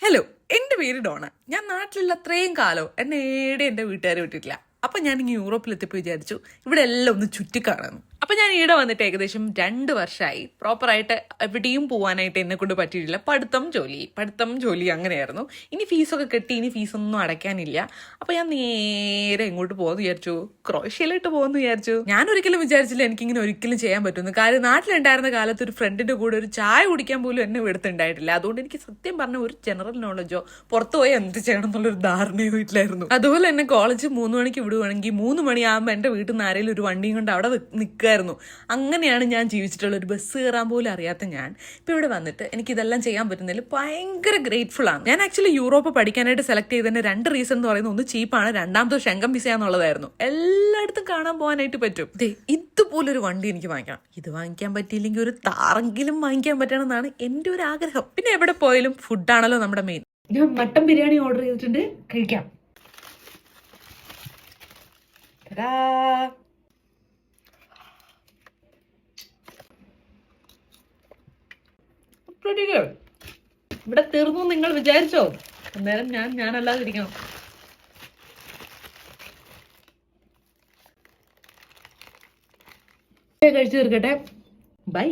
Hello, എൻ്റെ പേര് Donna. ഞാൻ നാട്ടിലുള്ള അത്രയും കാലം എന്നെ ഏടെ എൻ്റെ വീട്ടുകാർ വിട്ടിട്ടില്ല. അപ്പം ഞാനിങ്ങനെ യൂറോപ്പിലെത്തിയപ്പോൾ വിചാരിച്ചു ഇവിടെ എല്ലാം ഒന്ന് ചുറ്റിക്കാണുന്നു. അപ്പം ഞാൻ ഈടെ വന്നിട്ട് ഏകദേശം 2 വർഷമായി. പ്രോപ്പറായിട്ട് എവിടെയും പോകാനായിട്ട് എന്നെ കൊണ്ട് പറ്റിയിട്ടില്ല. പഠിത്തം ജോലി അങ്ങനെയായിരുന്നു. ഇനി ഫീസൊക്കെ കെട്ടി, ഇനി ഫീസൊന്നും അടയ്ക്കാനില്ല. അപ്പം ഞാൻ നേരെ എങ്ങോട്ട് പോകുമെന്ന് വിചാരിച്ചു, ക്രൊയേഷ്യയിലോട്ട് പോകുമെന്ന് വിചാരിച്ചു. ഞാൻ ഒരിക്കലും വിചാരിച്ചില്ല എനിക്കിങ്ങനെ ഒരിക്കലും ചെയ്യാൻ പറ്റുമെന്ന്. കാര്യം നാട്ടിലുണ്ടായിരുന്ന കാലത്ത് ഒരു ഫ്രണ്ടിൻ്റെ കൂടെ ഒരു ചായ കുടിക്കാൻ പോലും എന്നെ എടുത്തുണ്ടായിട്ടില്ല. അതുകൊണ്ട് എനിക്ക് സത്യം പറഞ്ഞ ഒരു ജനറൽ നോളജോ പുറത്തു പോയി എന്ത് ചെയ്യണം എന്നുള്ളൊരു ധാരണയോ ഇല്ലായിരുന്നു. അതുപോലെ തന്നെ കോളേജ് 3 മണിക്ക് വിടുവാണെങ്കിൽ 3 മണിയാകുമ്പോൾ എൻ്റെ വീട്ടിൽ നിന്ന് ആരെങ്കിലും ഒരു വണ്ടിയും കൊണ്ട് അവിടെ നിൽക്കായിരുന്നു. അങ്ങനെയാണ് ഞാൻ ജീവിച്ചിട്ടുള്ള. ഒരു ബസ് കയറാൻ പോലും അറിയാത്ത ഞാൻ ഇപ്പം ഇവിടെ വന്നിട്ട് എനിക്കിതെല്ലാം ചെയ്യാൻ പറ്റുന്നതിൽ ഭയങ്കര ഗ്രേറ്റ്ഫുൾ ആണ്. ഞാൻ ആക്ച്വലി യൂറോപ്പ് പഠിക്കാനായിട്ട് സെലക്ട് ചെയ്തതിന്റെ 2 റീസൺ എന്ന് പറയുന്നത്, ഒന്ന് ചീപ്പാണ്, രണ്ടാമത്തെ ഷെങ്കം വിസ എന്നുള്ളതായിരുന്നു. എല്ലായിടത്തും കാണാൻ പോകാനായിട്ട് പറ്റും. ഇതുപോലൊരു വണ്ടി എനിക്ക് വാങ്ങിക്കണം. ഇത് വാങ്ങിക്കാൻ പറ്റിയില്ലെങ്കിൽ ഒരു താറെങ്കിലും വാങ്ങിക്കാൻ പറ്റണം എന്നാണ് എൻ്റെ ഒരു ആഗ്രഹം. പിന്നെ എവിടെ പോയാലും ഫുഡാണല്ലോ നമ്മുടെ മെയിൻ. ഞാൻ മട്ടൻ ബിരിയാണി ഓർഡർ ചെയ്തിട്ടുണ്ട്, കഴിക്കാം. ഇവിടെ തീർന്നു നിങ്ങൾ വിചാരിച്ചോ? അന്നേരം ഞാനല്ലാതിരിക്കണം. കഴിച്ചു തീർക്കട്ടെ. ബൈ.